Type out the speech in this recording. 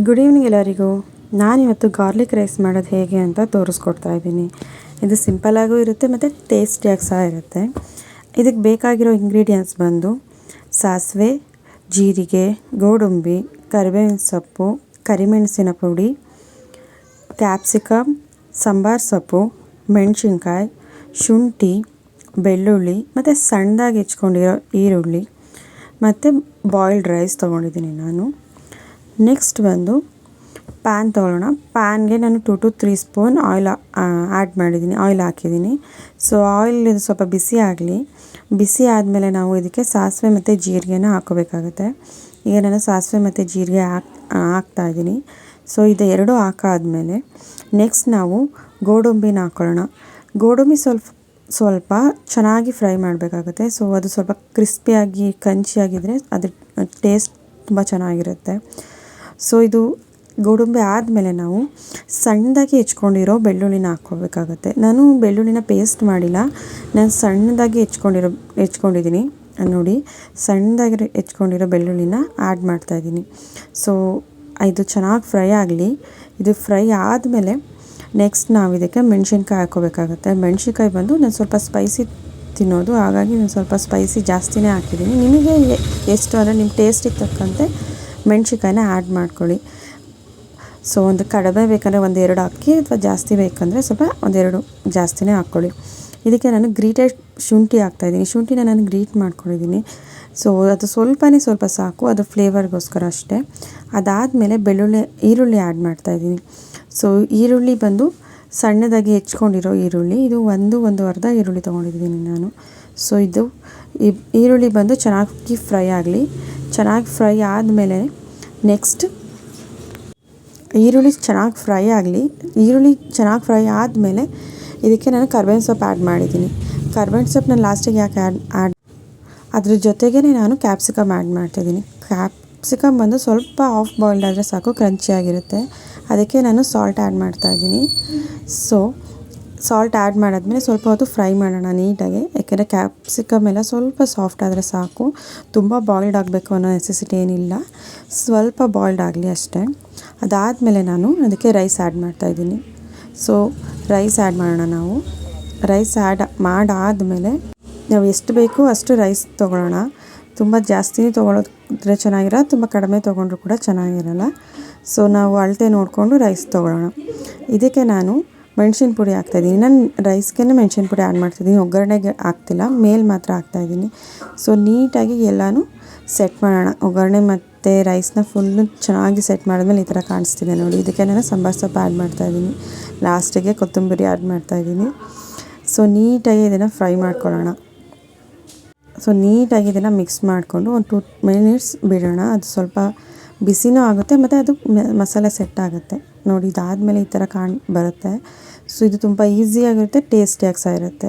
Good evening ಎಲ್ಲರಿಗೂ. ನಾನಿವತ್ತು garlic rice ಮಾಡೋದು ಹೇಗೆ ಅಂತ ತೋರಿಸ್ಕೊಡ್ತಾ ಇದ್ದೀನಿ. ಇದು ಸಿಂಪಲ್ಲಾಗೂ ಇರುತ್ತೆ ಮತ್ತು ಟೇಸ್ಟಿಯಾಗಿ ಸಹ ಇರುತ್ತೆ. ಇದಕ್ಕೆ ಬೇಕಾಗಿರೋ ಇಂಗ್ರೀಡಿಯೆಂಟ್ಸ್ ಬಂದು ಸಾಸಿವೆ, ಜೀರಿಗೆ, ಗೋಡಂಬಿ, ಕರಿಬೇವಿನ ಸೊಪ್ಪು, ಕರಿಮೆಣಸಿನ ಪುಡಿ, ಕ್ಯಾಪ್ಸಿಕಮ್, ಸಾಂಬಾರು ಸೊಪ್ಪು, ಮೆಣಸಿನ್ಕಾಯಿ, ಶುಂಠಿ, ಬೆಳ್ಳುಳ್ಳಿ ಮತ್ತು ಸಣ್ಣದಾಗಿ ಹೆಚ್ಕೊಂಡಿರೋ ಈರುಳ್ಳಿ ಮತ್ತು ಬಾಯ್ಲ್ಡ್ ರೈಸ್ ತೊಗೊಂಡಿದ್ದೀನಿ ನಾನು. ನೆಕ್ಸ್ಟ್ ಬಂದು ಪ್ಯಾನ್ ತೊಗೊಳ್ಳೋಣ. ಪ್ಯಾನ್ಗೆ ನಾನು 2 to 3 ಸ್ಪೂನ್ ಆಯಿಲ್ ಆಯಿಲ್ ಹಾಕಿದ್ದೀನಿ. ಸೊ ಆಯಿಲ್ ಇದು ಸ್ವಲ್ಪ ಬಿಸಿ ಆಗಲಿ. ಬಿಸಿ ಆದಮೇಲೆ ನಾವು ಇದಕ್ಕೆ ಸಾಸಿವೆ ಮತ್ತು ಜೀರಿಗೆನ ಹಾಕ್ಕೋಬೇಕಾಗುತ್ತೆ. ಈಗ ನಾನು ಸಾಸಿವೆ ಮತ್ತು ಜೀರಿಗೆ ಹಾಕ್ತಾಯಿದ್ದೀನಿ. ಸೊ ಇದು ಎರಡು ಹಾಕಾದ್ಮೇಲೆ ನೆಕ್ಸ್ಟ್ ನಾವು ಗೋಡಂಬಿನ ಹಾಕ್ಕೊಳ್ಳೋಣ. ಗೋಡಂಬಿ ಸ್ವಲ್ಪ ಚೆನ್ನಾಗಿ ಫ್ರೈ ಮಾಡಬೇಕಾಗುತ್ತೆ. ಸೊ ಅದು ಸ್ವಲ್ಪ ಕ್ರಿಸ್ಪಿಯಾಗಿ ಕ್ರಂಚಿಯಾಗಿದ್ದರೆ ಅದ್ರ ಟೇಸ್ಟ್ ತುಂಬ ಚೆನ್ನಾಗಿರುತ್ತೆ. ಸೊ ಇದು ಗೋಡಂಬಿ ಆದಮೇಲೆ ನಾವು ಸಣ್ಣದಾಗಿ ಹೆಚ್ಕೊಂಡಿರೋ ಬೆಳ್ಳುಳ್ಳಿನ ಹಾಕ್ಕೋಬೇಕಾಗತ್ತೆ. ನಾನು ಬೆಳ್ಳುಳ್ಳಿನ ಪೇಸ್ಟ್ ಮಾಡಿಲ್ಲ, ನಾನು ಸಣ್ಣದಾಗಿ ಹೆಚ್ಕೊಂಡಿದ್ದೀನಿ ನೋಡಿ. ಸಣ್ಣದಾಗಿ ಹೆಚ್ಕೊಂಡಿರೋ ಬೆಳ್ಳುಳ್ಳಿನ ಆ್ಯಡ್ ಮಾಡ್ತಾಯಿದ್ದೀನಿ. ಸೊ ಇದು ಚೆನ್ನಾಗಿ ಫ್ರೈ ಆಗಲಿ. ಇದು ಫ್ರೈ ಆದಮೇಲೆ ನೆಕ್ಸ್ಟ್ ನಾವು ಇದಕ್ಕೆ ಮೆಣಸಿನ್ಕಾಯಿ ಹಾಕ್ಕೋಬೇಕಾಗತ್ತೆ. ಮೆಣಸಿನ್ಕಾಯಿ ಬಂದು ನಾನು ಸ್ವಲ್ಪ ಸ್ಪೈಸಿ ತಿನ್ನೋದು, ಹಾಗಾಗಿ ನಾನು ಸ್ವಲ್ಪ ಸ್ಪೈಸಿ ಜಾಸ್ತಿನೇ ಹಾಕಿದ್ದೀನಿ. ನಿಮಗೆ ಎಷ್ಟು ಅಂದರೆ ನಿಮ್ಮ ಟೇಸ್ಟಿಗೆ ತಕ್ಕಂತೆ ಮೆಣಸಿನ್ಕಾಯಿನ ಆ್ಯಡ್ ಮಾಡ್ಕೊಳ್ಳಿ. ಸೊ ಒಂದು ಕಡಿಮೆ ಬೇಕಂದರೆ 1-2 ಹಾಕಿ, ಅಥವಾ ಜಾಸ್ತಿ ಬೇಕಂದರೆ ಸ್ವಲ್ಪ 1-2 ಜಾಸ್ತಿನೇ ಹಾಕ್ಕೊಳ್ಳಿ. ಇದಕ್ಕೆ ನಾನು ಗ್ರೀಟೆಡ್ ಶುಂಠಿ ಹಾಕ್ತಾಯಿದ್ದೀನಿ. ಶುಂಠಿನ ನಾನು ಗ್ರೀಟ್ ಮಾಡ್ಕೊಂಡಿದ್ದೀನಿ. ಸೊ ಅದು ಸ್ವಲ್ಪ ಸಾಕು, ಅದು ಫ್ಲೇವರ್ಗೋಸ್ಕರ ಅಷ್ಟೇ. ಅದಾದಮೇಲೆ ಈರುಳ್ಳಿ ಆ್ಯಡ್ ಮಾಡ್ತಾಯಿದ್ದೀನಿ. ಸೊ ಈರುಳ್ಳಿ ಬಂದು ಸಣ್ಣದಾಗಿ ಹೆಚ್ಕೊಂಡಿರೋ ಈರುಳ್ಳಿ, ಇದು 1-1.5 ಈರುಳ್ಳಿ ತೊಗೊಂಡಿದ್ದೀನಿ ನಾನು. ಸೊ ಇದು ಈರುಳ್ಳಿ ಬಂದು ಚೆನ್ನಾಗಿ ಫ್ರೈ ಆಗಲಿ. ಚೆನ್ನಾಗಿ ಫ್ರೈ ಆದಮೇಲೆ ನೆಕ್ಸ್ಟ್ ಈರುಳ್ಳಿ ಚೆನ್ನಾಗಿ ಫ್ರೈ ಆದಮೇಲೆ ಇದಕ್ಕೆ ನಾನು ಕರ್ಬೇವಿನ ಸೊಪ್ಪು ಆ್ಯಡ್ ಮಾಡಿದ್ದೀನಿ. ಕರ್ಬೇವಿನ ಸೊಪ್ಪು ನಾನು ಲಾಸ್ಟಿಗೆ ಯಾಕೆ ಅದ್ರ ಜೊತೆಗೇ ನಾನು ಕ್ಯಾಪ್ಸಿಕಮ್ ಆ್ಯಡ್ ಮಾಡ್ತಾಯಿದ್ದೀನಿ. ಕ್ಯಾಪ್ಸಿಕಮ್ ಬಂದು ಸ್ವಲ್ಪ ಆಫ್ ಬಾಯ್ಲ್ಡ್ ಆದರೆ ಸಾಕು, ಕ್ರಂಚಿಯಾಗಿರುತ್ತೆ. ಅದಕ್ಕೆ ನಾನು ಸಾಲ್ಟ್ ಆ್ಯಡ್ ಮಾಡ್ತಾಯಿದ್ದೀನಿ. ಸೊ ಸಾಲ್ಟ್ ಆ್ಯಡ್ ಮಾಡಾದ್ಮೇಲೆ ಸ್ವಲ್ಪ ಹೊತ್ತು ಫ್ರೈ ಮಾಡೋಣ ನೀಟಾಗಿ. ಯಾಕೆಂದರೆ ಕ್ಯಾಪ್ಸಿಕಮ್ ಎಲ್ಲ ಸ್ವಲ್ಪ ಸಾಫ್ಟ್ ಆದರೆ ಸಾಕು, ತುಂಬ ಬಾಯ್ಲ್ಡ್ ಆಗಬೇಕು ಅನ್ನೋ ನೆಸೆಸಿಟಿ ಏನಿಲ್ಲ, ಸ್ವಲ್ಪ ಬಾಯ್ಲ್ಡ್ ಆಗಲಿ ಅಷ್ಟೇ. ಅದಾದಮೇಲೆ ನಾನು ಅದಕ್ಕೆ ರೈಸ್ ಆ್ಯಡ್ ಮಾಡ್ತಾಯಿದ್ದೀನಿ. ಸೊ ರೈಸ್ ಆ್ಯಡ್ ಮಾಡೋಣ ನಾವು. ರೈಸ್ ಆ್ಯಡ್ ಮಾಡಾದಮೇಲೆ ನಾವು ಎಷ್ಟು ಬೇಕೋ ಅಷ್ಟು ರೈಸ್ ತೊಗೊಳ್ಳೋಣ. ತುಂಬ ಜಾಸ್ತಿನೇ ತೊಗೊಳೋದ್ರೆ ಚೆನ್ನಾಗಿರಲ್ಲ, ತುಂಬ ಕಡಿಮೆ ತೊಗೊಂಡ್ರೂ ಕೂಡ ಚೆನ್ನಾಗಿರಲ್ಲ. ಸೊ ನಾವು ಅಳತೆ ನೋಡಿಕೊಂಡು ರೈಸ್ ತೊಗೊಳ್ಳೋಣ. ಇದಕ್ಕೆ ನಾನು ಮೆಣಸಿನ ಪುಡಿ ಹಾಕ್ತಾಯಿದ್ದೀನಿ. ನಾನು ರೈಸ್ಗೆ ಮೆಣಸಿನ ಪುಡಿ ಆ್ಯಡ್ ಮಾಡ್ತಾಯಿದ್ದೀನಿ, ಒಗ್ಗರಣೆಗೆ ಹಾಕ್ತಿಲ್ಲ, ಮೇಲೆ ಮಾತ್ರ ಹಾಕ್ತಾಯಿದ್ದೀನಿ. ಸೊ ನೀಟಾಗಿ ಎಲ್ಲನೂ ಸೆಟ್ ಮಾಡೋಣ. ಒಗ್ಗರಣೆ ಮತ್ತು ರೈಸ್ನ ಫುಲ್ಲು ಚೆನ್ನಾಗಿ ಸೆಟ್ ಮಾಡಿದ್ಮೇಲೆ ಈ ಥರ ಕಾಣಿಸ್ತಿದೆ ನೋಡಿ. ಇದಕ್ಕೆ ನಾನು ಸಾಂಬಾರು ಸೊಪ್ಪು ಆ್ಯಡ್ ಮಾಡ್ತಾಯಿದ್ದೀನಿ. ಲಾಸ್ಟಿಗೆ ಕೊತ್ತಂಬರಿ ಆ್ಯಡ್ ಮಾಡ್ತಾಯಿದ್ದೀನಿ. ಸೊ ನೀಟಾಗಿ ಇದನ್ನು ಫ್ರೈ ಮಾಡ್ಕೊಳ್ಳೋಣ. ಸೊ ನೀಟಾಗಿ ಇದನ್ನು ಮಿಕ್ಸ್ ಮಾಡಿಕೊಂಡು ಒಂದು 2 minutes ಬಿಡೋಣ. ಅದು ಸ್ವಲ್ಪ ಬಿಸಿನೂ ಆಗುತ್ತೆ ಮತ್ತು ಅದು ಮಸಾಲೆ ಸೆಟ್ ಆಗುತ್ತೆ ನೋಡಿ. ಇದಾದಮೇಲೆ ಈ ಥರ ಬರುತ್ತೆ. ಸೊ ಇದು ತುಂಬ ಈಸಿಯಾಗಿರುತ್ತೆ, ಟೇಸ್ಟಿಯಾಗಿ ಸಹ ಇರುತ್ತೆ.